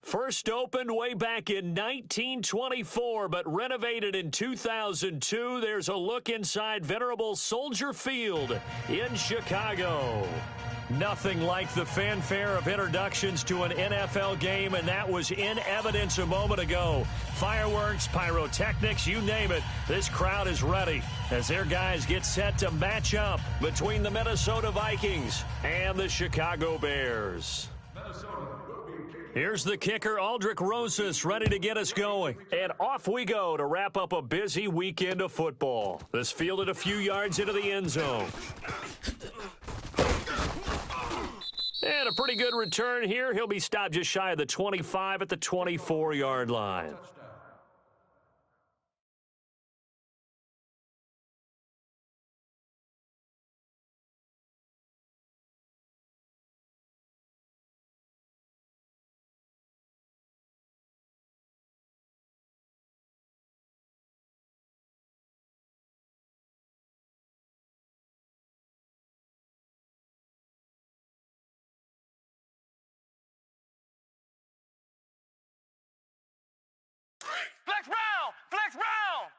First opened way back in 1924, but renovated in 2002. There's a look inside venerable Soldier Field in Chicago. Nothing like the fanfare of introductions to an NFL game, and that was in evidence a moment ago. Fireworks, pyrotechnics, you name it. This crowd is ready as their guys get set to match up between the Minnesota Vikings and the Chicago Bears. Here's the kicker, Aldrich Rosas, ready to get us going. And off we go to wrap up a busy weekend of football. This fielded a few yards into the end zone. And a pretty good return here. He'll be stopped just shy of the 25 at the 24-yard line. Flex round! Flex round!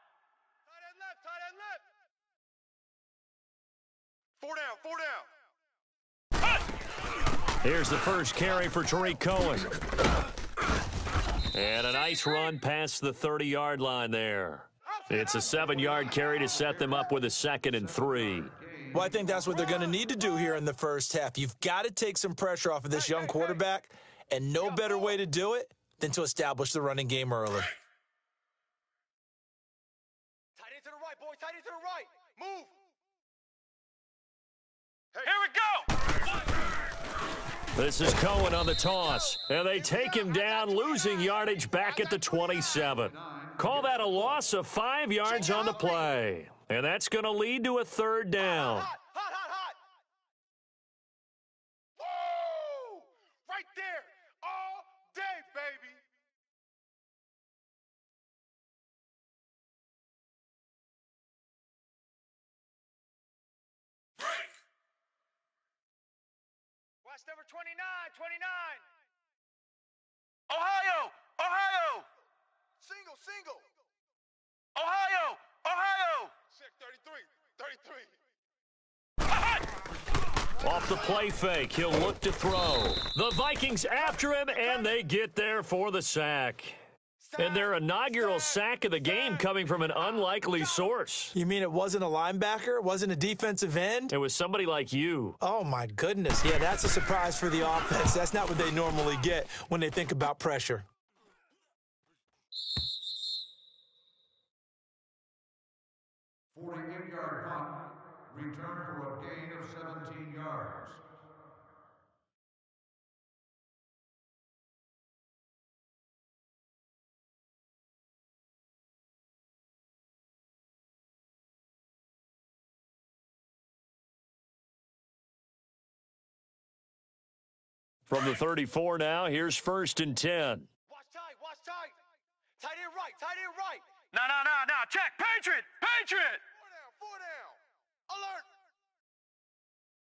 Tight end left! 4 down! Here's the first carry for Tariq Cohen. And a nice run past the 30-yard line there. It's a 7-yard carry to set them up with a 2nd and 3. Well, I think that's what they're going to need to do here in the first half. You've got to take some pressure off of this young quarterback, and no better way to do it than to establish the running game early. Tight end to the right, boy. Tight end to the right. Move. Here we go. This is Cohen on the toss, and they take him down, losing yardage back at the 27. Call that a loss of 5 yards on the play, and that's going to lead to a 3rd down. Hot. Woo! Right there. All day, baby. Break. Watch number 29. Ohio. Single. Ohio. Check 33. Off the play fake, he'll look to throw. The Vikings after him, and they get there for the sack. And their inaugural sack of the game coming from an unlikely source. You mean it wasn't a linebacker? It wasn't a defensive end? It was somebody like you. Oh, my goodness. Yeah, that's a surprise for the offense. That's not what they normally get when they think about pressure. Yard punt, return for a gain of 17 yards. From the 34 now, here's 1st and 10. Watch tight. Tight end right. No. Check. Patriot. 4 down. Alert.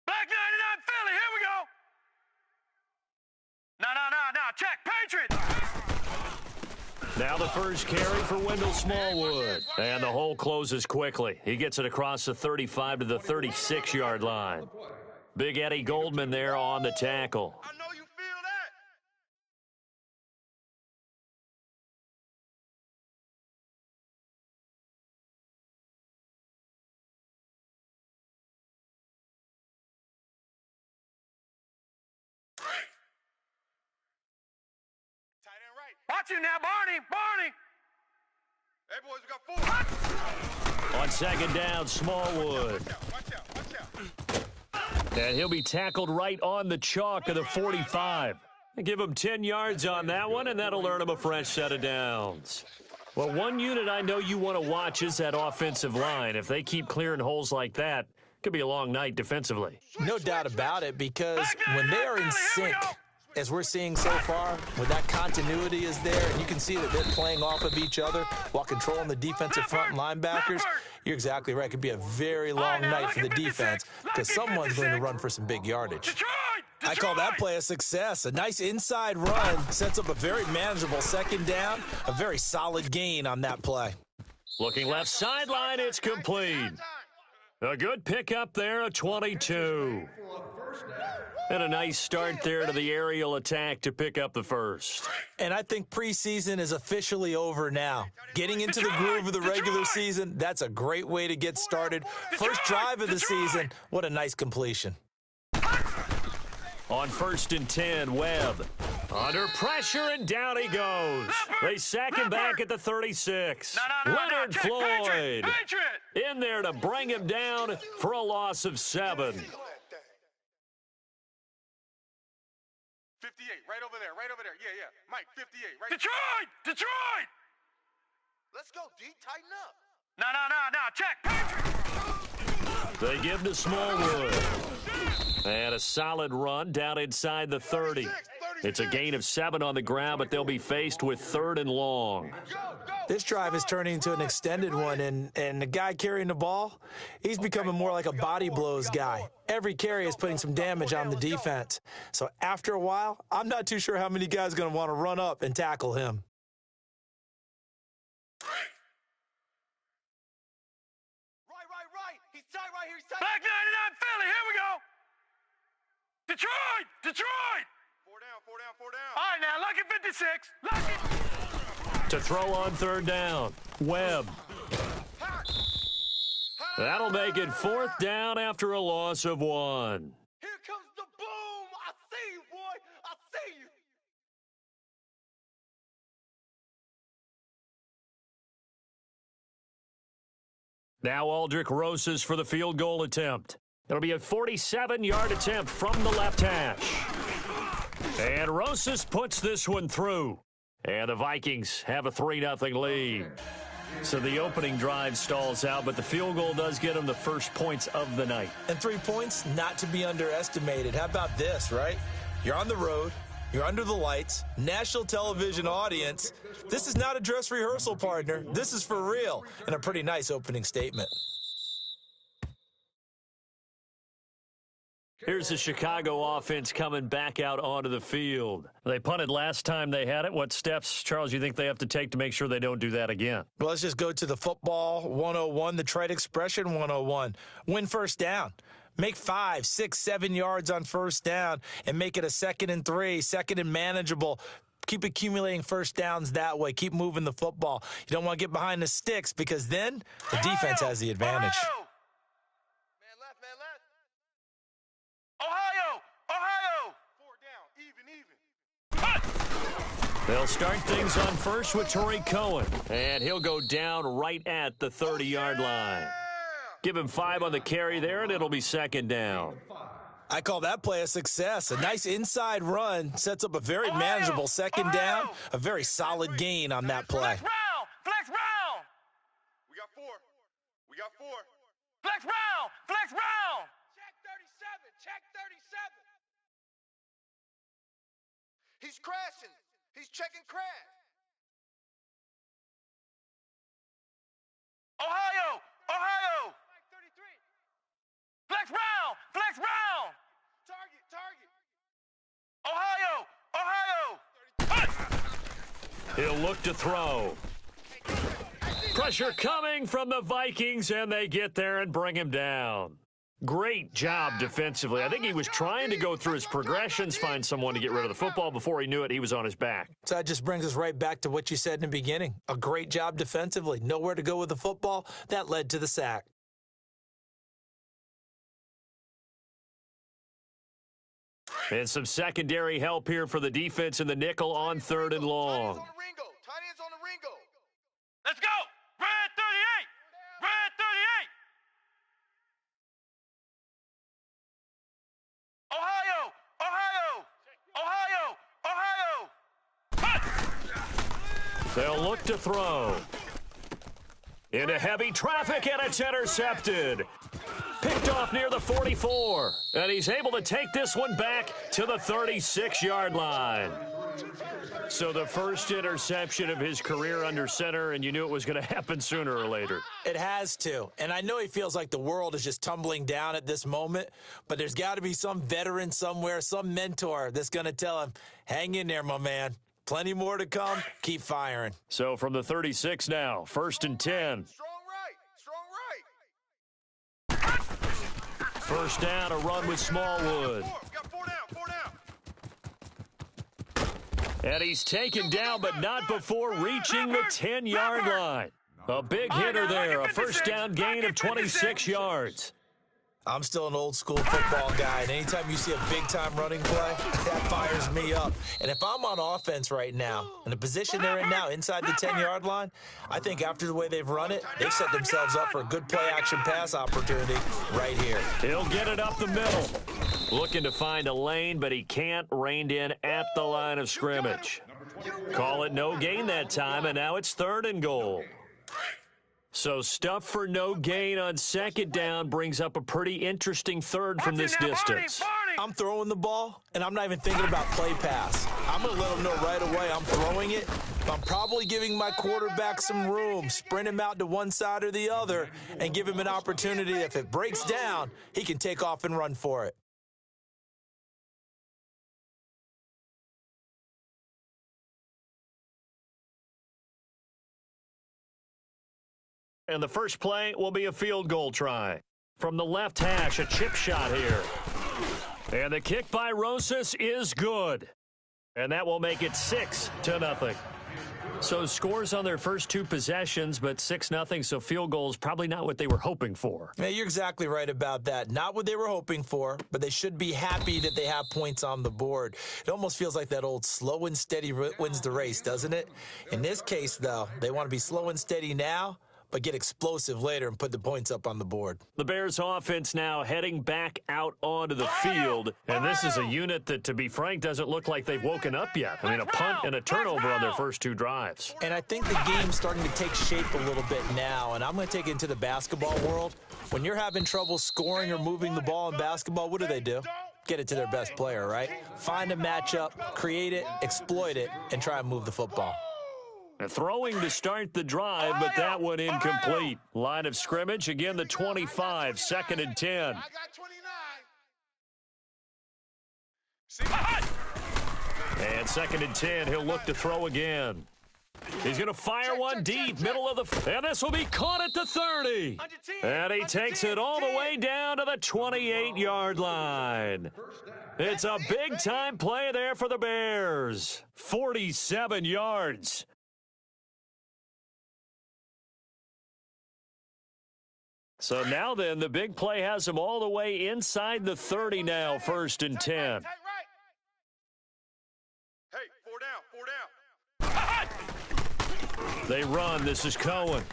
Black 99 Philly. Here we go. No. Check. Patriot. Now the first carry for Wendell Smallwood. And the hole closes quickly. He gets it across the 35 to the 36-yard line. Big Eddie Goldman there on the tackle. I know you feel that. Tight end right. Watch you now, Barney. Hey, boys, we got 4. On 2nd down, Smallwood. Watch out. And he'll be tackled right on the chalk of the 45. Give him 10 yards on that one, and that'll earn him a fresh set of downs. Well, one unit I know you want to watch is that offensive line. If they keep clearing holes like that, it could be a long night defensively. No doubt about it, because when they are in sync, as we're seeing so far, when that continuity is there, and you can see that they're playing off of each other while controlling the defensive front linebackers, you're exactly right. It could be a very long night for the defense because someone's going to run for some big yardage. Detroit! I call that play a success. A nice inside run sets up a very manageable second down, a very solid gain on that play. Looking left sideline, it's complete. A good pickup there, a 22. And a nice start there to the aerial attack to pick up the first. And I think preseason is officially over now. Getting into the groove of the regular season, that's a great way to get started. First drive of the season, what a nice completion. On 1st and 10, Webb. Under pressure, and down he goes. They sack him back at the 36. Leonard Floyd in there to bring him down for a loss of 7. 58, right over there, right over there. Yeah, yeah. Mike, 58, right Detroit! Let's go, D. Tighten up. No, check. They give to Smallwood. And a solid run down inside the 30. It's a gain of 7 on the ground, but they'll be faced with 3rd and long. This drive is turning into an extended one, and the guy carrying the ball, he's becoming more like a body blows guy. Every carry is putting some damage on the defense. So after a while, I'm not too sure how many guys are going to want to run up and tackle him. Right. He's tight right here. Back 99 Philly. Here we go. Detroit! 4 down. All right, now, lucky 56. To throw on 3rd down, Webb. That'll make it 4th down after a loss of 1. Here comes the boom. I see you, boy. I see you. Now Aldrich Rosas for the field goal attempt. It'll be a 47-yard attempt from the left hash. And Rosas puts this one through. And the Vikings have a 3-0 lead. So the opening drive stalls out, but the field goal does get them the first points of the night. And 3 points, not to be underestimated. How about this, right? You're on the road. You're under the lights. National television audience. This is not a dress rehearsal, partner. This is for real. And a pretty nice opening statement. Here's the Chicago offense coming back out onto the field. They punted last time they had it. What steps, Charles, you think they have to take to make sure they don't do that again? Well, let's just go to the football 101, the trite expression 101. Win first down. Make 5, 6, 7 yards on first down and make it a 2nd and 3, 2nd and manageable. Keep accumulating first downs that way. Keep moving the football. You don't want to get behind the sticks because then the defense has the advantage. Ohio! 4 down, even. They'll start things on first with Torrey Cohen, and he'll go down right at the 30-yard line. Give him 5 on the carry there, and it'll be 2nd down. I call that play a success. A nice inside run sets up a very manageable second down, a very solid gain on that play. Flex round! We got 4. Flex round! Check 37! He's crashing. He's checking crash. Ohio! 33. Flex round! Target! Ohio! He'll look to throw. Pressure coming from the Vikings, and they get there and bring him down. Great job defensively. I think he was trying to go through his progressions, find someone to get rid of the football. Before he knew it, he was on his back. So that just brings us right back to what you said in the beginning. A great job defensively. Nowhere to go with the football. That led to the sack. And some secondary help here for the defense in the nickel on 3rd and long. Tight ends on the Ringo. Let's go! Red 38! Ohio! They'll look to throw. Into heavy traffic, and it's intercepted. picked off near the 44. And he's able to take this one back to the 36-yard line. So the first interception of his career under center, and you knew it was going to happen sooner or later. It has to. And I know he feels like the world is just tumbling down at this moment, but there's got to be some veteran somewhere, some mentor that's going to tell him, hang in there, my man. Plenty more to come. Keep firing. So from the 36 now, 1st and 10. Strong right. First down, a run with Smallwood. Got 4 down, 4 down. And he's taken down, but not before reaching the 10-yard line. A big hitter there, a first down gain of 26 yards. I'm still an old-school football guy, and anytime you see a big-time running play, that fires me up. And if I'm on offense right now, in the position they're in now, inside the 10-yard line, I think after the way they've run it, they've set themselves up for a good play-action pass opportunity right here. He'll get it up the middle. Looking to find a lane, but he can't, reined in at the line of scrimmage. Call it no gain that time, and now it's 3rd and goal. So stuff for no gain on 2nd down brings up a pretty interesting 3rd from this distance. I'm throwing the ball, and I'm not even thinking about play pass. I'm going to let them know right away I'm throwing it. But I'm probably giving my quarterback some room, sprint him out to one side or the other, and give him an opportunity. If it breaks down, he can take off and run for it. And the first play will be a field goal try. From the left hash, a chip shot here. And the kick by Rosas is good. And that will make it 6-0. So scores on their first 2 possessions, but 6-0, so field goals probably not what they were hoping for. Yeah, you're exactly right about that. Not what they were hoping for, but they should be happy that they have points on the board. It almost feels like that old slow and steady wins the race, doesn't it? In this case, though, they want to be slow and steady now, but get explosive later and put the points up on the board. The Bears offense now heading back out onto the field, and this is a unit that, to be frank, doesn't look like they've woken up yet. I mean, a punt and a turnover on their first 2 drives. And I think the game's starting to take shape a little bit now, and I'm going to take it into the basketball world. When you're having trouble scoring or moving the ball in basketball, what do? Get it to their best player, right? Find a matchup, create it, exploit it, and try and move the football. Throwing to start the drive, but that one incomplete. Line of scrimmage, again the 25, 2nd and 10. I got 29. And 2nd and 10, he'll look to throw again. He's going to fire one deep, middle of the... And this will be caught at the 30. And he takes it all the way down to the 28-yard line. It's a big-time play there for the Bears. 47 yards. So now then, the big play has them all the way inside the 30 now, 1st and 10. Hey, 4 down, 4 down. They run. This is Cohen.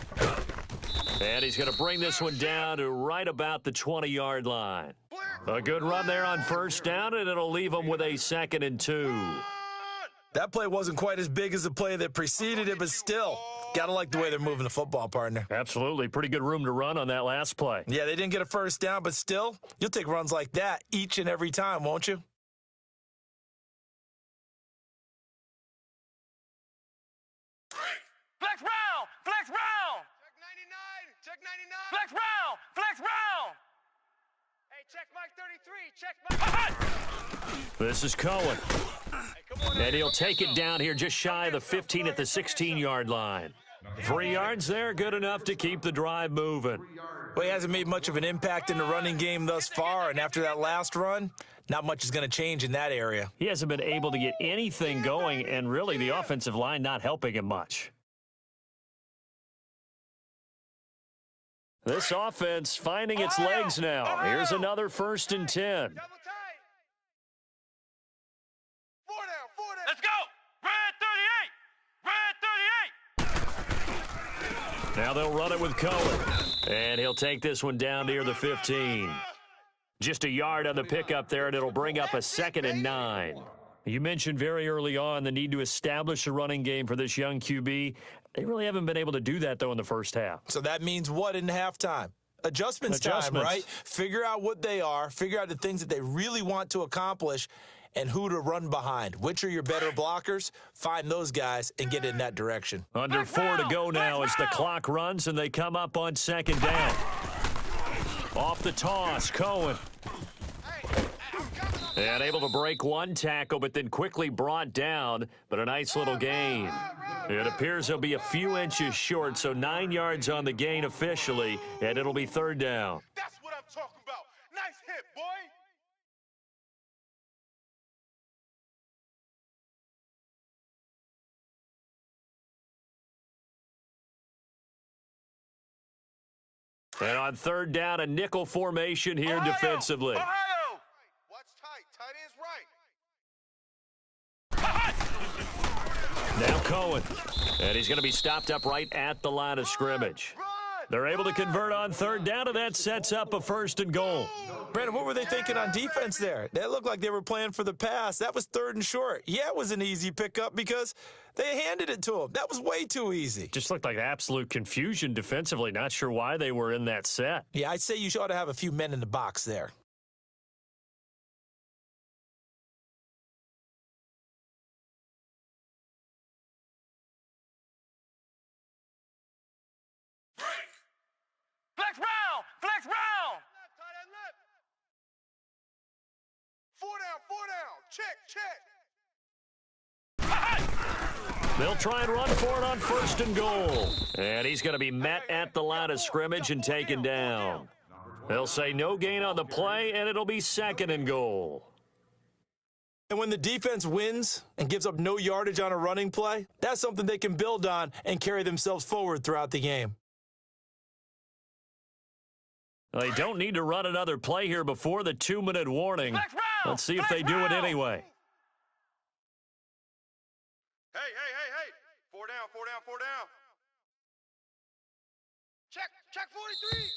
And he's going to bring this one down to right about the 20-yard line. A good run there on 1st down, and it'll leave them with a 2nd and 2. That play wasn't quite as big as the play that preceded it, but still, gotta like the way they're moving the football, partner. Absolutely. Pretty good room to run on that last play. Yeah, they didn't get a first down, but still, you'll take runs like that each and every time, won't you? Flex round! Flex round! Check 99! Check 99! Flex round! Flex round! Hey, check Mike 33! Check Mike... This is Cohen. And he'll take it down here just shy of the 15 at the 16-yard line. 3 yards there, good enough to keep the drive moving. Well, he hasn't made much of an impact in the running game thus far, and after that last run, not much is going to change in that area. He hasn't been able to get anything going, and really the offensive line not helping him much. This offense finding its legs now. Here's another 1st and 10. Let's go! Red 38! Red 38! Now they'll run it with Cohen. And he'll take this one down near the 15. Just a yard on the pickup there, and it'll bring up a 2nd and 9. You mentioned very early on the need to establish a running game for this young QB. They really haven't been able to do that, though, in the first half. So that means what in halftime? Adjustments time, right? Figure out what they are, figure out the things that they really want to accomplish, and who to run behind. Which are your better blockers? Find those guys and get in that direction. Under 4 to go now as the clock runs and they come up on second down. Off the toss, Cohen. And able to break one tackle, but then quickly brought down, but a nice little gain. It appears he'll be a few inches short, so 9 yards on the gain officially, and it'll be third down. That's what I'm talking about. Nice hit, boy. And on third down, a nickel formation here defensively. Ohio. Watch tight. Tight ends right. Now Cohen. And he's going to be stopped up right at the line of scrimmage. They're able to convert on third down, and that sets up a 1st and goal. Brandon, what were they thinking on defense there? They looked like they were playing for the pass. That was 3rd and short. Yeah, it was an easy pickup because they handed it to him. That was way too easy. Just looked like absolute confusion defensively. Not sure why they were in that set. Yeah, I'd say you ought to have a few men in the box there. Flex round. Flex round. Left, tight end left. 4 down. 4 down. Check. They'll try and run for it on 1st and goal. And he's going to be met at the line of scrimmage and taken down. They'll say no gain on the play, and it'll be 2nd and goal. And when the defense wins and gives up no yardage on a running play, that's something they can build on and carry themselves forward throughout the game. They don't need to run another play here before the 2-minute warning. Let's see if they do it anyway. Hey. 4 down. 4 down. 4 down. Check 43.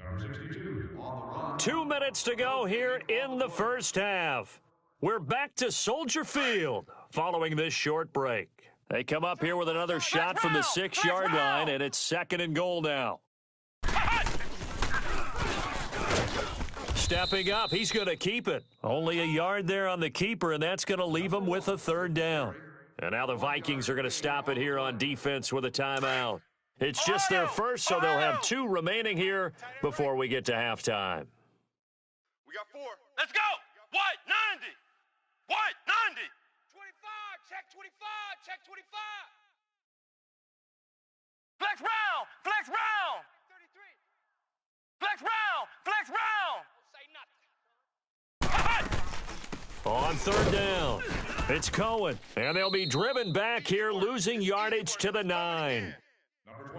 Number 62 on the run. 2 minutes to go here in the first half. We're back to Soldier Field following this short break. They come up here with another shot from the 6-yard line, and it's 2nd and goal now. Stepping up, he's going to keep it. Only a yard there on the keeper, and that's going to leave him with a 3rd down. And now the Vikings are going to stop it here on defense with a timeout. It's just their first, so they'll have 2 remaining here before we get to halftime. We got 4. Let's go. What? 90. What? 90. 25. Check 25. Check 25. Flex round. Flex round. 33. Flex round. Flex round. On 3rd down, it's Cohen, and they'll be driven back here, losing yardage to the 9.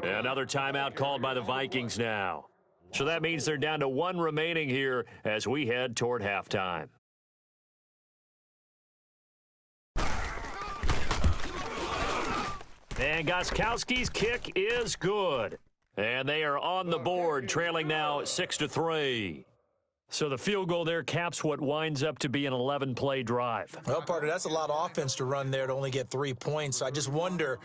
Another timeout called by the Vikings now. So that means they're down to 1 remaining here as we head toward halftime. And Gostkowski's kick is good. And they are on the board, trailing now 6-3. So the field goal there caps what winds up to be an 11-play drive. Well, partner, that's a lot of offense to run there to only get 3 points. So I just wonder,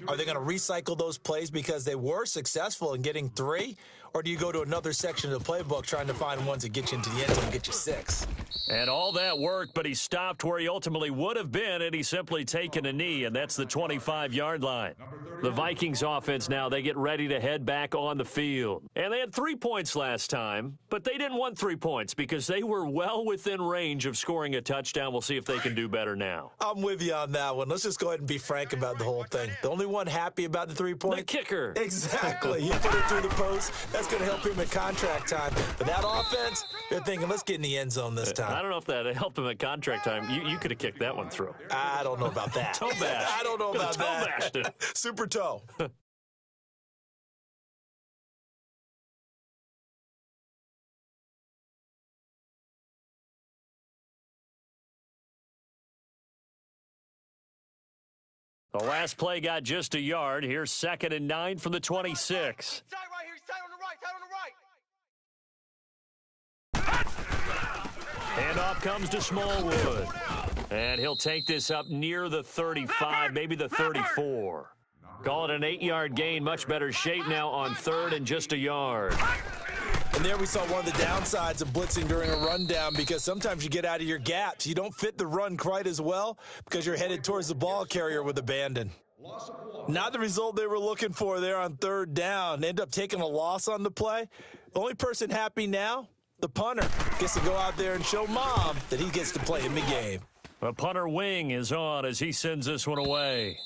are they going to recycle those plays because they were successful in getting 3? Or do you go to another section of the playbook trying to find ones that get you into the end zone and get you 6? And all that worked, but he stopped where he ultimately would have been, and he's simply taken a knee, and that's the 25-yard line. The Vikings offense now, they get ready to head back on the field. And they had 3 points last time, but they didn't want 3 points because they were well within range of scoring a touchdown. We'll see if they can do better now. I'm with you on that one. Let's just go ahead and be frank about the whole thing. The only one happy about the 3 points? The kicker. Exactly. He put it through the post. That's going to help him at contract time. But that offense, they're thinking, let's get in the end zone this time. I don't know if that helped him at contract time. You could have kicked that one through. I don't know about that. Toe bash. I don't know about toe that. Bashed it. Super toe. The last play got just a yard. Here's 2nd and 9 from the 26. Tight right here. He's tight on the right. Tight on the right. Handoff comes to Smallwood. And he'll take this up near the 35, maybe the 34. Call it an 8-yard gain. Much better shape now on third and just a yard. And there we saw one of the downsides of blitzing during a rundown, because sometimes you get out of your gaps. You don't fit the run quite as well because you're headed towards the ball carrier with abandon. Not the result they were looking for there on third down. They end up taking a loss on the play. The only person happy now, the punter, gets to go out there and show mom that he gets to play in the game. The punter wing is on as he sends this one away.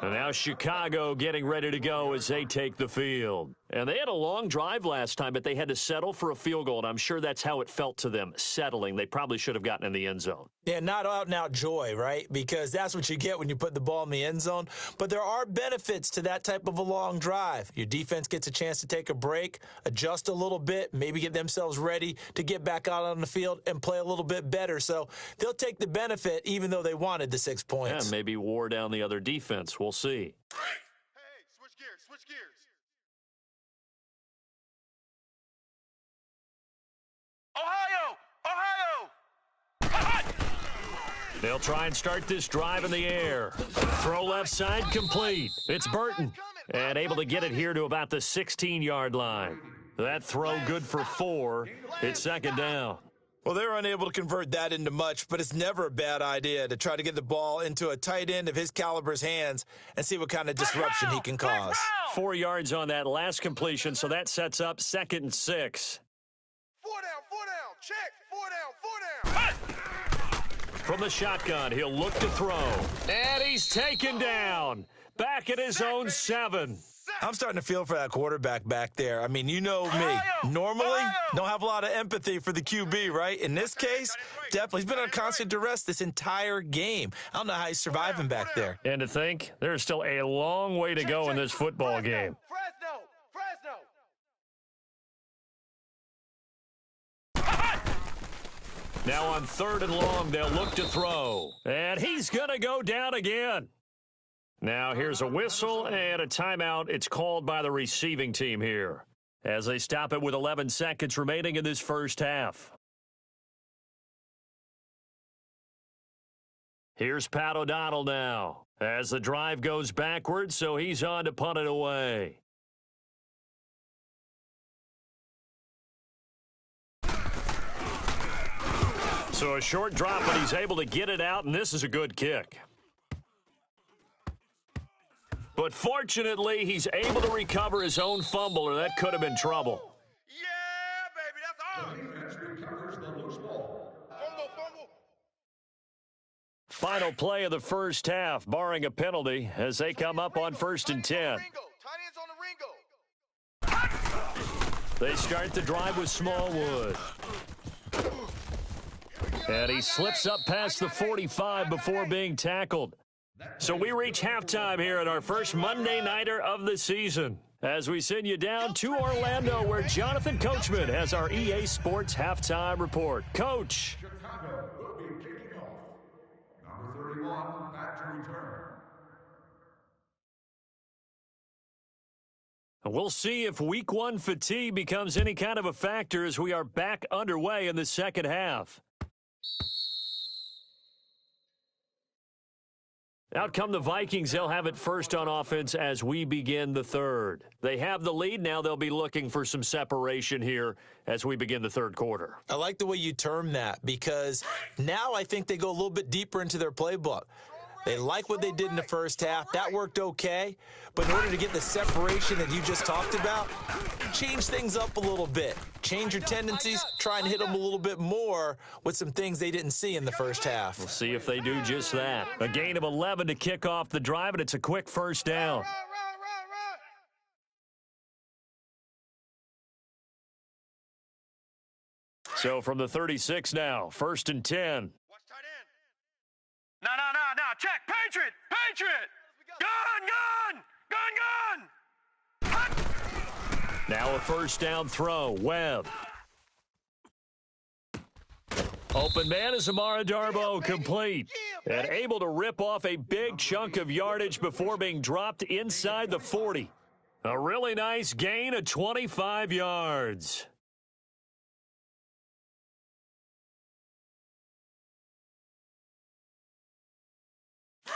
And now Chicago getting ready to go as they take the field. And they had a long drive last time, but they had to settle for a field goal, and I'm sure that's how it felt to them, settling. They probably should have gotten in the end zone. Yeah, not out-and-out joy, right? Because that's what you get when you put the ball in the end zone. But there are benefits to that type of a long drive. Your defense gets a chance to take a break, adjust a little bit, maybe get themselves ready to get back out on the field and play a little bit better. So they'll take the benefit even though they wanted the 6 points. Yeah, maybe wore down the other defense. We'll see. Hey, switch gears, switch gears. Ohio! They'll try and start this drive in the air. Throw left side complete. It's Burton. And able to get it here to about the 16-yard line. That throw good for 4. It's second down. Well, they were unable to convert that into much, but it's never a bad idea to try to get the ball into a tight end of his caliber's hands and see what kind of disruption he can cause. 4 yards on that last completion, so that sets up 2nd and 6. 4 down, check, 4 down. From the shotgun, he'll look to throw. And he's taken down. Back at his own 7. I'm starting to feel for that quarterback back there. I mean, you know me. Normally, don't have a lot of empathy for the QB, right? In this case, definitely. He's been under constant duress this entire game. I don't know how he's surviving back there. And to think, there's still a long way to go in this football game. Now on 3rd and long, they'll look to throw. And he's going to go down again. Now here's a whistle and a timeout. It's called by the receiving team here as they stop it with 11 seconds remaining in this first half. Here's Pat O'Donnell now as the drive goes backwards, so he's on to punt it away. So a short drop, but he's able to get it out, and this is a good kick. But fortunately, he's able to recover his own fumble, or that could have been trouble. Yeah, baby, that's The defense recovers the loose ball. Fumble. Final play of the first half, barring a penalty, as they come up on 1st and 10. Tight ends on the Ringo. They start the drive with Smallwood. And he slips up past the 45 before being tackled. So we reach halftime here at our first Monday Nighter of the season as we send you down to Orlando, where Jonathan Coachman has our EA Sports halftime report. Coach. Chicago will be kicking off. Number 31, back to return. We'll see if week 1 fatigue becomes any kind of a factor as we are back underway in the second half. Out come the Vikings. They'll have it first on offense as we begin the third. They have the lead. Now they'll be looking for some separation here as we begin the third quarter. I like the way you term that, because now I think they go a little bit deeper into their playbook. They like what they did in the first half. That worked okay. But in order to get the separation that you just talked about, change things up a little bit. Change your tendencies. Try and hit them a little bit more with some things they didn't see in the first half. We'll see if they do just that. A gain of 11 to kick off the drive, and it's a quick first down. So from the 36 now, 1st and 10. Watch tight end. No. Check. Patriot. Gun. Now a first down throw. Webb. Open man is Amara Darbo, complete. And able to rip off a big chunk of yardage before being dropped inside the 40. A really nice gain of 25 yards.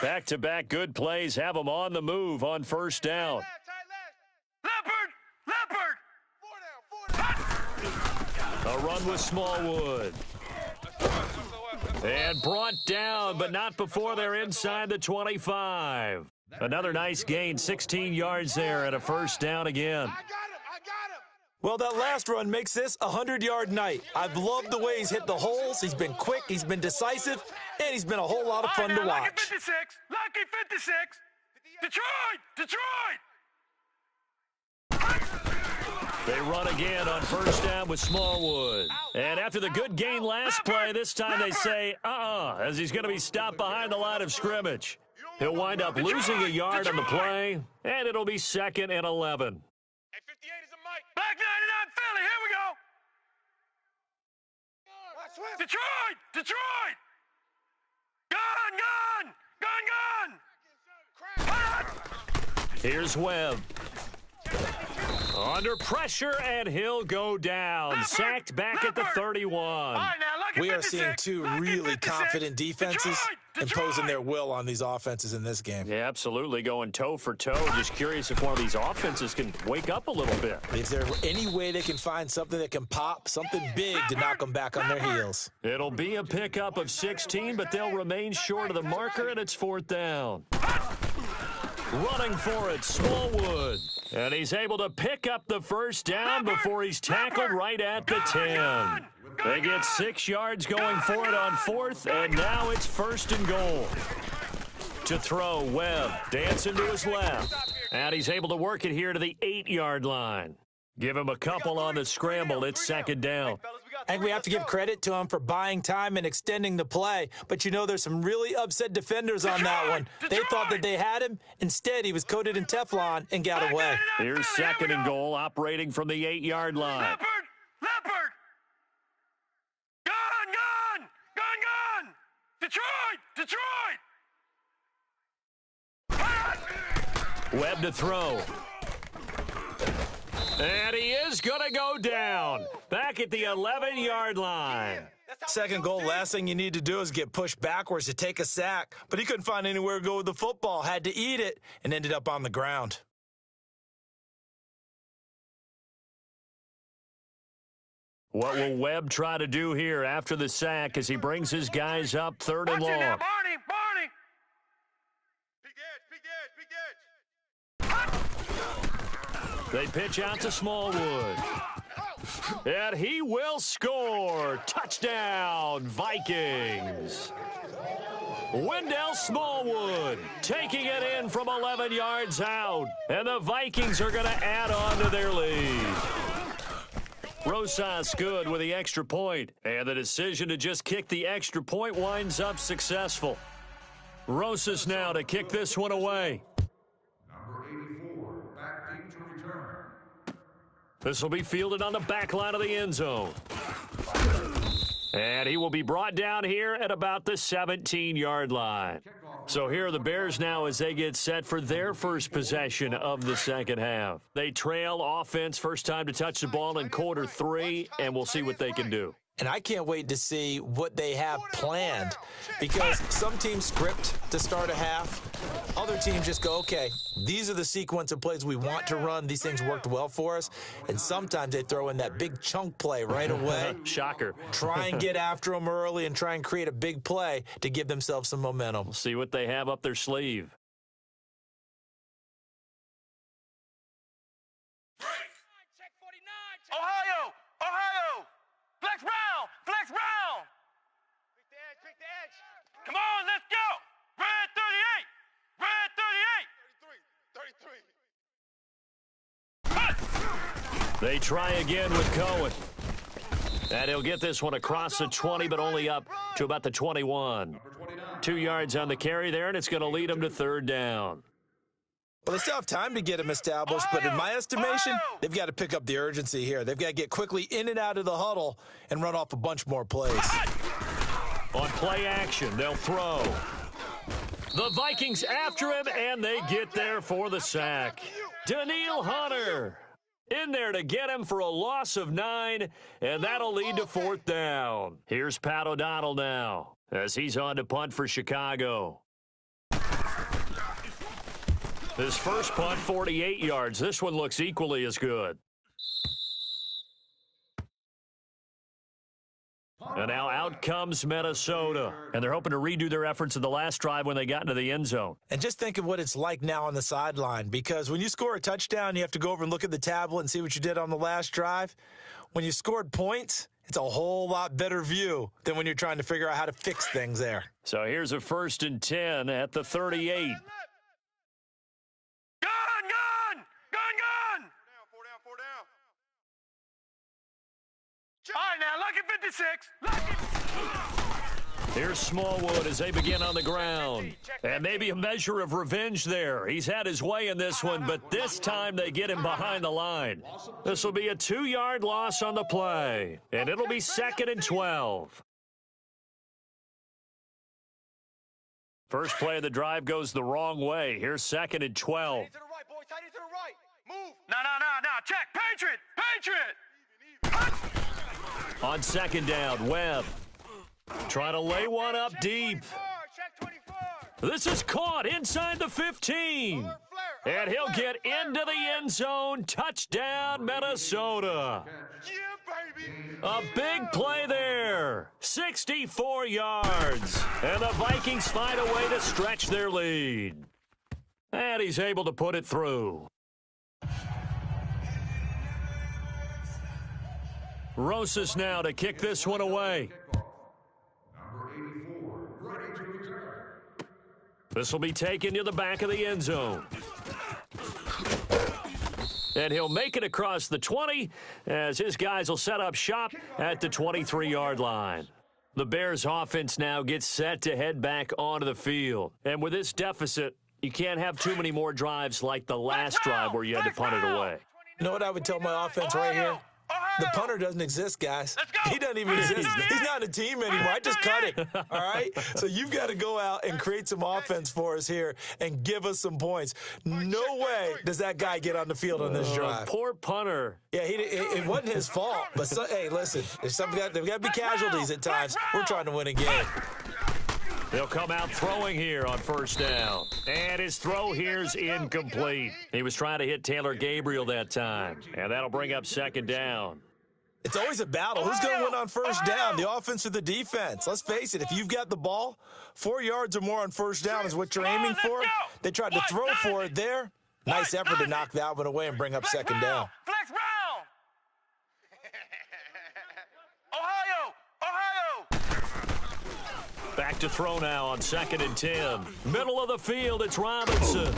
Back-to-back good plays have them on the move on first down. A run with Smallwood. And brought down, but not before they're inside the 25. Another nice gain, 16 yards there and a first down again. Well, that last run makes this a 100-yard night. I've loved the way he's hit the holes. He's been quick, he's been decisive, and he's been a whole lot of fun to watch. Lucky 56, Lucky 56. Detroit! They run again on first down with Smallwood. And after the good gain last play, this time they say, as he's going to be stopped behind the line of scrimmage. He'll wind up losing a yard on the play, and it'll be 2nd and 11. Hey, 58 is a mic. Back 99 Philly, here we go. Detroit! Gun! Here's Webb. Under pressure, and he'll go down. Sacked back at the 31. We are seeing two really confident defenses imposing their will on these offenses in this game. Yeah, absolutely, going toe for toe. Just curious if one of these offenses can wake up a little bit. Is there any way they can find something that can pop, something big to knock them back on their heels? It'll be a pickup of 16, but they'll remain short of the marker, and it's 4th down. Running for it, Smallwood. And he's able to pick up the first down before he's tackled right at the 10. They get 6 yards going for it on 4th, and now it's 1st and goal. To throw, Webb dancing to his left. And he's able to work it here to the 8-yard line. Give him a couple on the scramble. It's 2nd down. I think we have to give credit to him for buying time and extending the play. But, you know, there's some really upset defenders on that one. They thought that they had him. Instead, he was coated in Teflon and got away. Here's 2nd and goal, operating from the 8-yard line. Leopard! Gun! Detroit! Webb to throw. And he is going to go down. Back at the 11-yard line. 2nd goal, last thing you need to do is get pushed backwards to take a sack. But he couldn't find anywhere to go with the football, had to eat it, and ended up on the ground. What will Webb try to do here after the sack as he brings his guys up 3rd and long? Barney! They pitch out to Smallwood. And he will score. Touchdown, Vikings. Wendell Smallwood taking it in from 11 yards out. And the Vikings are going to add on to their lead. Rosas good with the extra point. And the decision to just kick the extra point winds up successful. Rosas now to kick this one away. Number 84, back deep to return. This will be fielded on the back line of the end zone. And he will be brought down here at about the 17-yard line. So here are the Bears now as they get set for their first possession of the second half. They trail offense, first time to touch the ball in quarter 3, and we'll see what they can do. And I can't wait to see what they have planned, because some teams script to start a half. Other teams just go, okay, these are the sequence of plays we want to run. These things worked well for us. And sometimes they throw in that big chunk play right away. Shocker. Try and get after them early and try and create a big play to give themselves some momentum. We'll see what they have up their sleeve. Ohio! Flex Brown! Pick the edge. Come on, let's go! Red 38! 33! They try again with Cohen. And he'll get this one across the 20, but only up to about the 21. 2 yards on the carry there, and it's going to lead him to 3rd down. Well, they still have time to get him established, but in my estimation, they've got to pick up the urgency here. They've got to get quickly in and out of the huddle and run off a bunch more plays. On play action, they'll throw. The Vikings after him, and they get there for the sack. Daniil Hunter in there to get him for a loss of 9, and that'll lead to 4th down. Here's Pat O'Donnell now as he's on to punt for Chicago. This first punt, 48 yards. This one looks equally as good. And now out comes Minnesota. And they're hoping to redo their efforts in the last drive when they got into the end zone. And just think of what it's like now on the sideline, because when you score a touchdown, you have to go over and look at the tablet and see what you did on the last drive. When you scored points, it's a whole lot better view than when you're trying to figure out how to fix things there. So here's a 1st and 10 at the 38. Gun! Four down. All right, now, look at 56. Here's Smallwood as they begin on the ground. And maybe a measure of revenge there. He's had his way in this one, but this time they get him behind the line. This will be a 2-yard loss on the play, and it'll be 2nd and 12. First play of the drive goes the wrong way. Here's 2nd and 12. To the right, boys. Tight end to the right. Move. No. Check. Patriot. On 2nd down, Webb trying to lay one up deep. Check 24. This is caught inside the 15. And he'll get into the end zone. Touchdown, Minnesota. Yeah, baby. A big play there. 64 yards. And the Vikings find a way to stretch their lead. And he's able to put it through. Rosas now to kick this one away. Number 84, ready to return. This will be taken to the back of the end zone. And he'll make it across the 20 as his guys will set up shop at the 23-yard line. The Bears offense now gets set to head back onto the field. And with this deficit, you can't have too many more drives like the last drive where you had to punt it away. You know what I would tell my offense right here? The punter doesn't exist, guys. He doesn't even exist. He's not a team anymore. I just cut it, all right? So you've got to go out and create some offense for us here and give us some points. No way does that guy get on the field on this drive. Poor punter. Yeah, it wasn't his fault. But, hey, listen, there's got to be casualties at times. We're trying to win a game. They'll come out throwing here on 1st down. And his throw here's incomplete. He was trying to hit Taylor Gabriel that time. And that'll bring up 2nd down. It's always a battle. Who's going to win on 1st down, the offense or the defense? Let's face it, if you've got the ball, 4 yards or more on 1st down is what you're aiming for. They tried to throw for it there. Nice effort to knock that one away and bring up 2nd down. Flex Brown. Ohio. Back to throw now on 2nd and 10. Middle of the field, it's Robinson.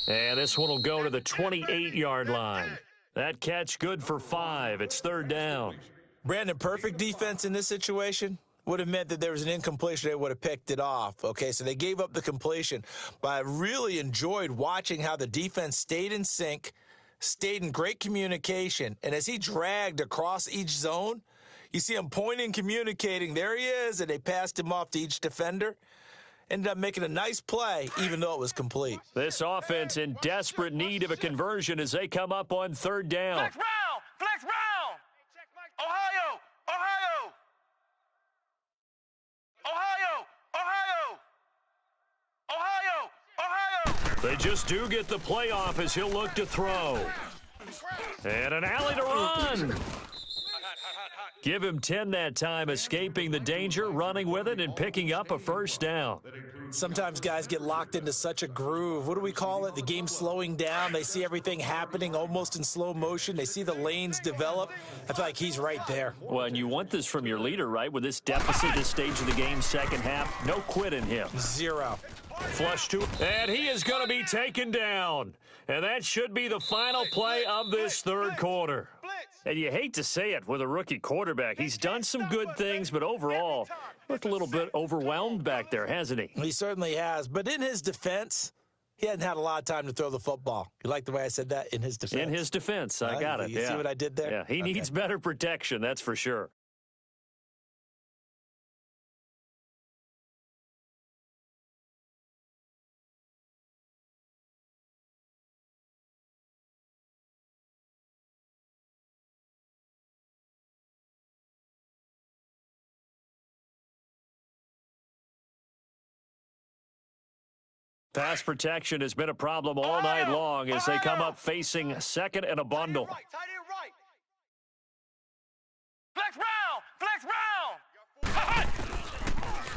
And this one will go to the 28-yard line. That catch good for 5. It's 3rd down. Brandon, perfect defense in this situation would have meant that there was an incompletion. They would have picked it off. Okay, so they gave up the completion. But I really enjoyed watching how the defense stayed in sync, stayed in great communication. And as he dragged across each zone, you see him pointing, communicating. There he is, and they passed him off to each defender. Ended up making a nice play, even though it was complete. This offense in desperate need of a conversion as they come up on 3rd down. Flex Brown. Ohio. They just do get the playoff as he'll look to throw. And an alley to run. Give him 10 that time, escaping the danger, running with it, and picking up a 1st down. Sometimes guys get locked into such a groove. What do we call it? The game slowing down. They see everything happening almost in slow motion. They see the lanes develop. I feel like he's right there. Well, and you want this from your leader, right? With this deficit, this stage of the game, 2nd half, no quit in him. 0. Flush to, and he is going to be taken down. And that should be the final play of this 3rd quarter. And you hate to say it with a rookie quarterback. He's done some good things, but overall, looked a little bit overwhelmed back there, hasn't he? He certainly has. But in his defense, he hasn't had a lot of time to throw the football. You like the way I said that? In his defense. In his defense. I got it. You see what I did there? Yeah, he needs better protection, that's for sure. Pass protection has been a problem all night long as they come up facing second and a bundle. Tight end right. Flex round.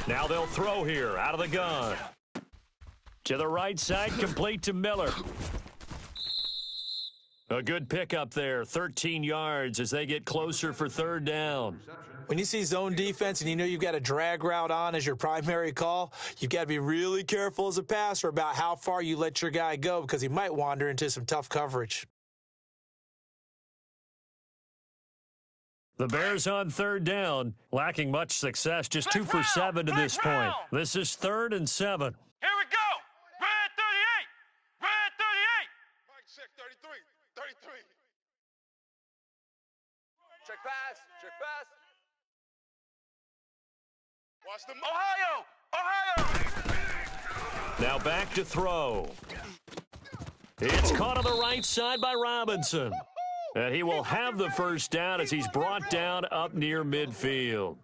Now they'll throw here out of the gun. To the right side, complete to Miller. A good pickup there, 13 yards as they get closer for third down. When you see zone defense and you know you've got a drag route on as your primary call, you've got to be really careful as a passer about how far you let your guy go because he might wander into some tough coverage. The Bears on third down, lacking much success, just 2 for 7 to this point. This is 3rd and 7. Here we go. Red 38. Red 38. Mike, check 33. 33. Check pass. Check pass. Watch the Ohio. Now back to throw. It's caught on the right side by Robinson. And he will have the first down as he's brought down up near midfield.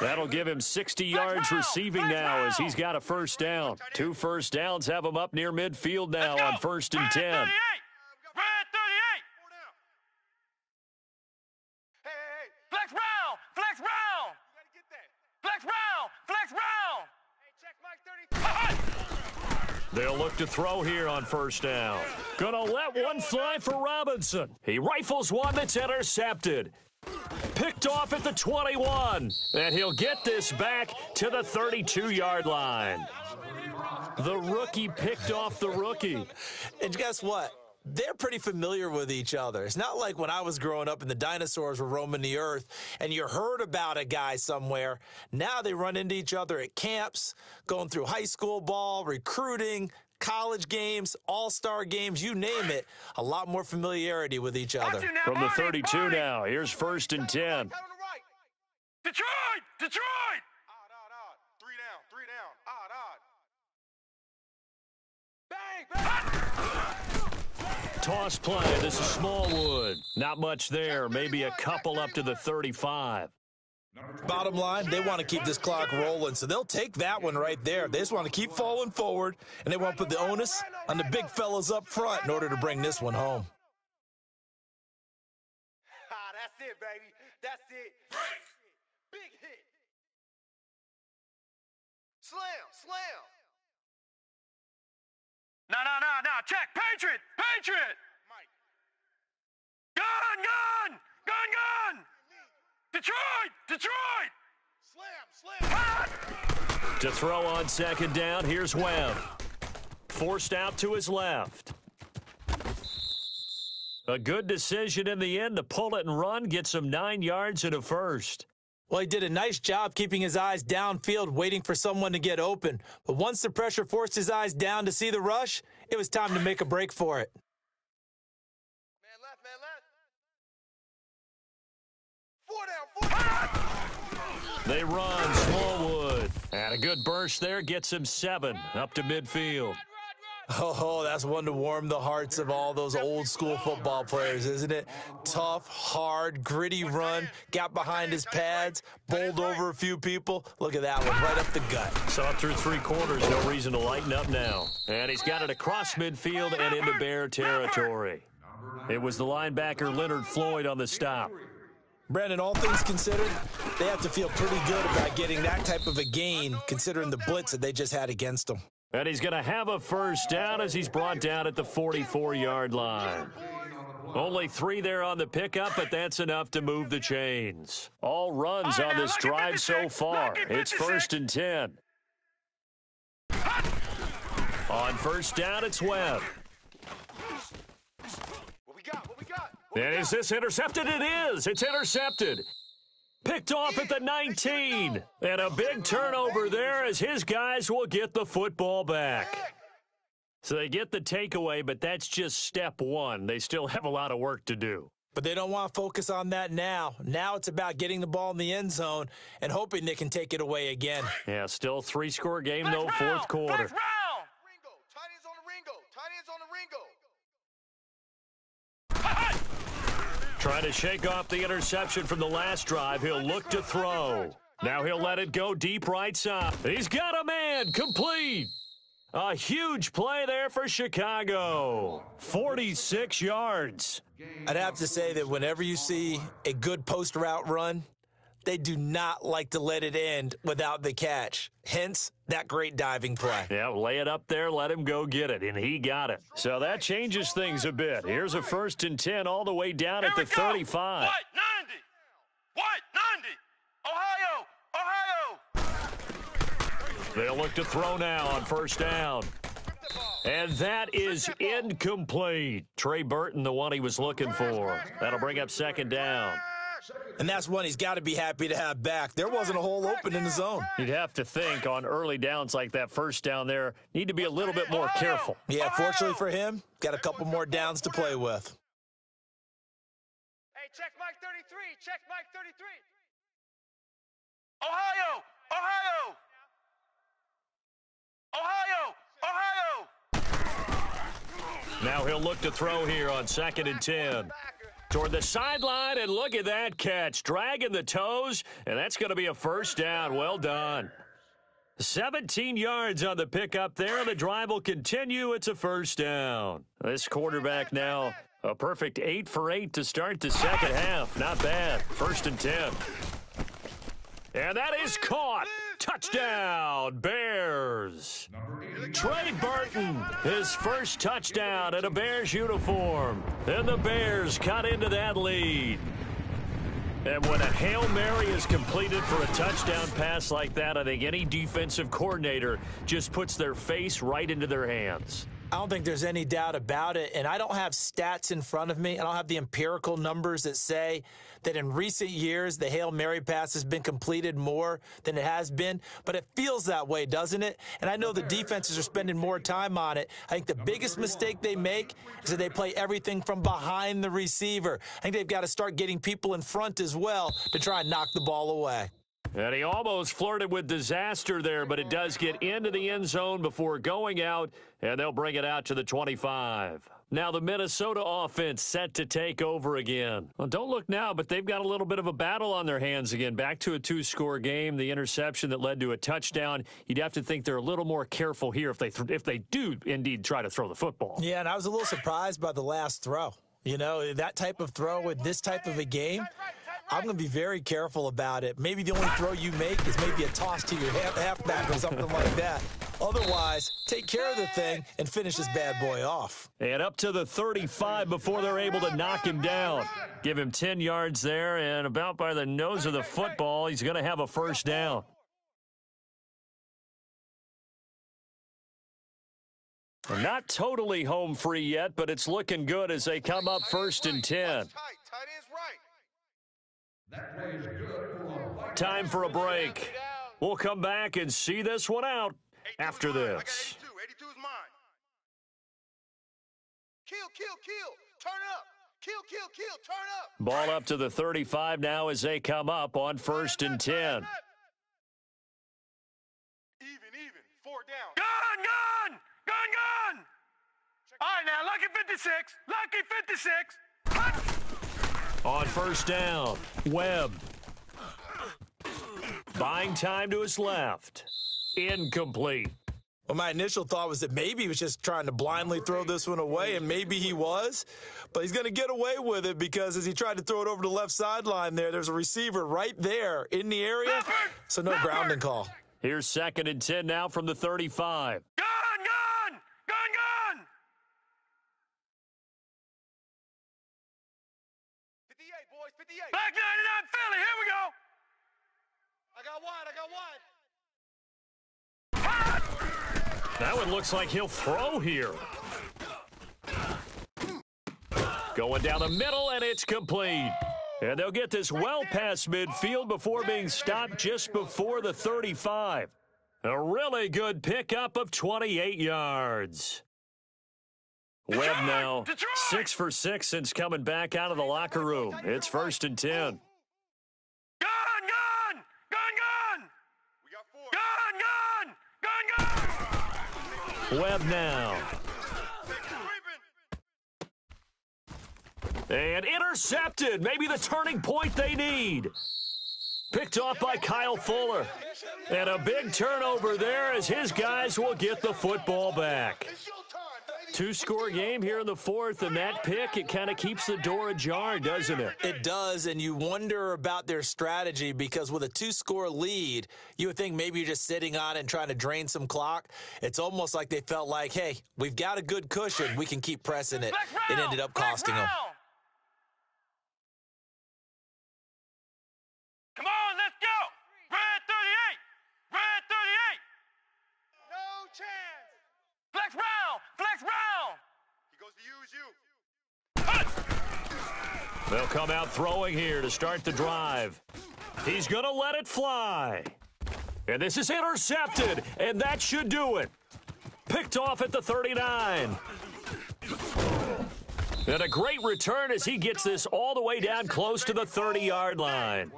That'll give him 60 yards receiving now as he's got a first down. 2 first downs have him up near midfield now on 1st and 10. Red 38. Hey. Flex round. Flex round. You got to get that. Flex round. Flex round. Hey, check Mike 33. They'll look to throw here on first down. Gonna let one fly for Robinson. He rifles one that's intercepted. Picked off at the 21. And he'll get this back to the 32-yard line. The rookie picked off the rookie. And guess what? They're pretty familiar with each other. It's not like when I was growing up and the dinosaurs were roaming the earth and you heard about a guy somewhere. Now they run into each other at camps, going through high school ball, recruiting, college games, all-star games, you name it. A lot more familiarity with each other. From the 32 now, here's 1st and 10. Detroit! Detroit! Odd. 3 down. Odd. Bang! Toss play. This is Smallwood. Not much there. Maybe a couple up to the 35. Bottom line, they want to keep this clock rolling, so they'll take that one right there. They just want to keep falling forward, and they want to put the onus on the big fellas up front in order to bring this one home. That's it, baby. That's it. Big hit. Slam. No. Check. Patriot. Mike. Gun. Detroit. Slam. To throw on second down, here's Webb. Forced out to his left. A good decision in the end to pull it and run, gets him 9 yards and a first. Well, he did a nice job keeping his eyes downfield, waiting for someone to get open. But once the pressure forced his eyes down to see the rush, it was time to make a break for it. Man left. 4 down. They run, Smallwood. And a good burst there gets him 7 up to midfield. Oh, that's one to warm the hearts of all those old school football players, isn't it? Tough, hard, gritty run, got behind his pads, bowled over a few people. Look at that one, right up the gut. Saw it through 3 quarters, no reason to lighten up now. And he's got it across midfield and into Bear territory. It was the linebacker Leonard Floyd on the stop. Brandon, all things considered, they have to feel pretty good about getting that type of a gain, considering the blitz that they just had against them. And he's going to have a first down as he's brought down at the 44-yard line. Only 3 there on the pickup, but that's enough to move the chains. All runs on this drive so far. It's 1st and 10. On first down, it's Webb. What we got? And is this intercepted? It is. It's intercepted. Picked off at the 19. And a big turnover there as his guys will get the football back. So they get the takeaway, but that's just step 1. They still have a lot of work to do. But they don't want to focus on that now. Now it's about getting the ball in the end zone and hoping they can take it away again. Yeah, still 3-score game, though, 4th quarter. Ringo. Tight ends on the Ringo. Trying to shake off the interception from the last drive. He'll look to throw. Now he'll let it go deep right side. He's got a man. Complete. A huge play there for Chicago. 46 yards. I'd have to say that whenever you see a good post route run, they do not like to let it end without the catch. Hence, that great diving play. Yeah, lay it up there, let him go get it, and he got it. So that changes things a bit. Here's a 1st and 10 all the way down at the 35. What? 90. What? 90. Ohio. They'll look to throw now on 1st down. And that is incomplete. Trey Burton, the one he was looking for. That'll bring up 2nd down. And that's one he's got to be happy to have back. There wasn't a hole open in the zone. You'd have to think on early downs like that 1st down there, need to be a little bit more careful. Yeah, fortunately for him, got a couple more downs to play with. Hey, check Mike 33. Check Mike 33. Ohio. Ohio. Now he'll look to throw here on 2nd and 10. Toward the sideline, and look at that catch. Dragging the toes, and that's going to be a 1st down. Well done. 17 yards on the pickup there. The drive will continue. It's a 1st down. This quarterback now, a perfect 8 for 8 to start the 2nd half. Not bad. 1st and 10. And that is caught. Touchdown, Bears. Trey Burton, his first touchdown in a Bears uniform. And the Bears cut into that lead. And when a Hail Mary is completed for a touchdown pass like that, I think any defensive coordinator just puts their face right into their hands. I don't think there's any doubt about it, and I don't have stats in front of me. I don't have the empirical numbers that say that in recent years the Hail Mary pass has been completed more than it has been, but it feels that way, doesn't it? And I know the defenses are spending more time on it. I think the biggest mistake they make is that they play everything from behind the receiver. I think they've got to start getting people in front as well to try and knock the ball away. And he almost flirted with disaster there, but it does get into the end zone before going out, and they'll bring it out to the 25. Now the Minnesota offense set to take over again. Well, don't look now, but they've got a little bit of a battle on their hands again. Back to a 2-score game, the interception that led to a touchdown. You'd have to think they're a little more careful here if they do indeed try to throw the football. Yeah, and I was a little surprised by the last throw. You know, that type of throw with this type of a game, I'm going to be very careful about it. Maybe the only throw you make is maybe a toss to your halfback or something like that. Otherwise, take care of the thing and finish this bad boy off. And up to the 35 before they're able to knock him down. Give him 10 yards there, and about by the nose of the football, he's going to have a 1st down. Not totally home free yet, but it's looking good as they come up 1st and 10. Time for a break. We'll come back and see this one out after this. 82 is mine. Kill, turn up. Kill, turn up. Ball up to the 35 now as they come up on 1st and 10. Even. 4 down. Gun. All right, now, lucky 56. On 1st down, Webb. Buying time to his left. Incomplete. Well, my initial thought was that maybe he was just trying to blindly throw this one away, and maybe he was. But he's going to get away with it because as he tried to throw it over the left sideline there's a receiver right there in the area, so no grounding call. Here's 2nd and 10 now from the 35. Gun. 58, boys, 58. Back 99 Philly, here we go. I got wide. That one looks like he'll throw here. Going down the middle, and it's complete. And they'll get this well past midfield before being stopped just before the 35. A really good pickup of 28 yards. Webb now 6 for 6 since coming back out of the locker room. It's 1st and 10. Gun. We got 4. Gun. Webb now. And intercepted. Maybe the turning point they need. Picked off by Kyle Fuller. And a big turnover there as his guys will get the football back. Two-score game here in the fourth, and that pick, it kind of keeps the door ajar, doesn't it? It does, and you wonder about their strategy because with a two-score lead, you would think maybe you're just sitting on it and trying to drain some clock. It's almost like they felt like, hey, we've got a good cushion. We can keep pressing it. It ended up costing them. Come on, let's go! Red 38! Red 38! No chance! Flex round! Flex round! He goes to use you. They'll come out throwing here to start the drive. He's going to let it fly. And this is intercepted, and that should do it. Picked off at the 39. And a great return as he gets this all the way down close to the 30-yard line.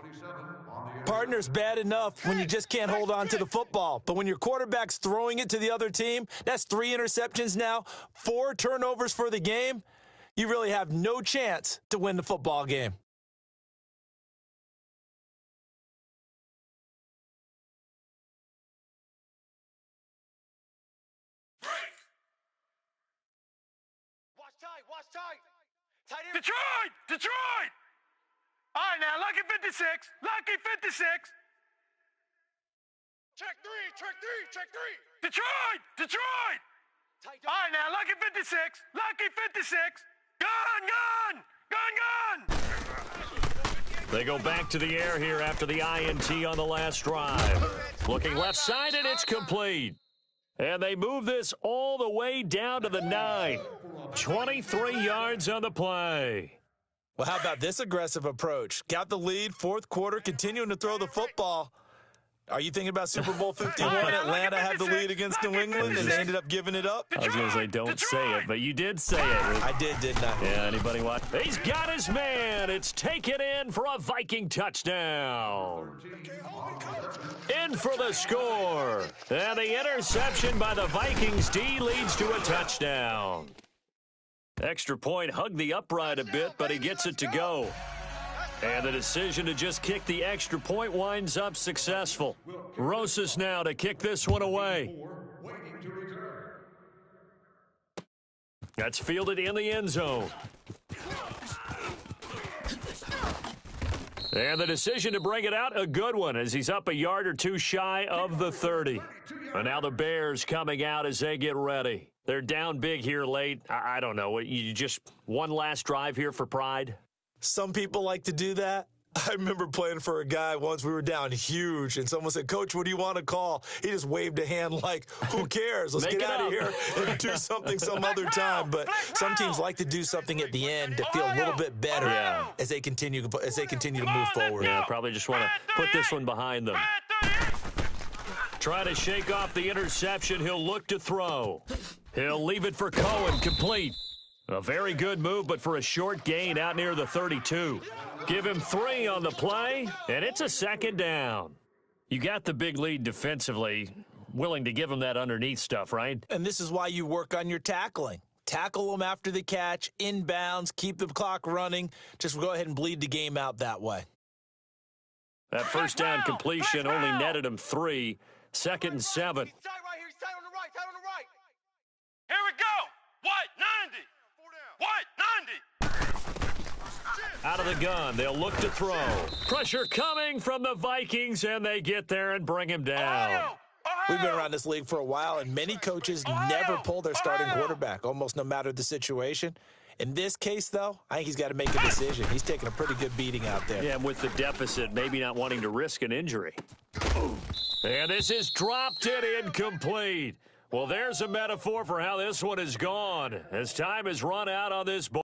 Partner's bad enough when you just can't hold on to the football. But when your quarterback's throwing it to the other team, that's 3 interceptions now, 4 turnovers for the game. You really have no chance to win the football game. Watch tight, watch tight. Tight end. Detroit! Detroit! All right, now, lucky 56. Lucky 56. Check 3, check 3, check 3. Detroit! Detroit! All right, now, lucky 56. Lucky 56. Gun, gun! Gun, gun! They go back to the air here after the INT on the last drive. Looking left side, and it's complete. And they move this all the way down to the 9. 23 yards on the play. Well, how about this aggressive approach? Got the lead, fourth quarter, continuing to throw the football. Are you thinking about Super Bowl 51? Atlanta had the lead against New England, and they ended up giving it up? I was going to say don't say it, but you did say it. I didn't I? Yeah, anybody watch? He's got his man. It's taken in for a Viking touchdown. In for the score. And the interception by the Vikings D leads to a touchdown. Extra point hugged the upright a bit, but he gets it to go. And the decision to just kick the extra point winds up successful. Rosas now to kick this one away. That's fielded in the end zone. And the decision to bring it out, a good one, as he's up a yard or two shy of the 30. And now the Bears coming out as they get ready. They're down big here late. I don't know. You just one last drive here for pride? Some people like to do that. I remember playing for a guy once. We were down huge, and someone said, "Coach, what do you want to call?" He just waved a hand like, who cares? Let's get out of here and do something some other time. But some teams like to do something at the end to feel a little bit better as they continue to move forward. Yeah, probably just want to put this one behind them. Trying to shake off the interception. He'll look to throw. He'll leave it for Cohen, complete. A very good move, but for a short gain out near the 32. Give him 3 on the play, and it's a second down. You got the big lead defensively, willing to give him that underneath stuff, right? And this is why you work on your tackling. Tackle them after the catch, inbounds, keep the clock running. Just go ahead and bleed the game out that way. That first down completion only netted him 3. 2nd and 7. He's tight right here. He's tight on the right. Tight on the right. Here we go. White 90. White 90. Out of the gun, they'll look to throw. Pressure coming from the Vikings, and they get there and bring him down. We've been around this league for a while, and many coaches never pull their starting quarterback, almost no matter the situation. In this case, though, I think he's got to make a decision. He's taking a pretty good beating out there. Yeah, with the deficit, maybe not wanting to risk an injury. And this is dropped and incomplete. Well, there's a metaphor for how this one is gone as time has run out on this ball.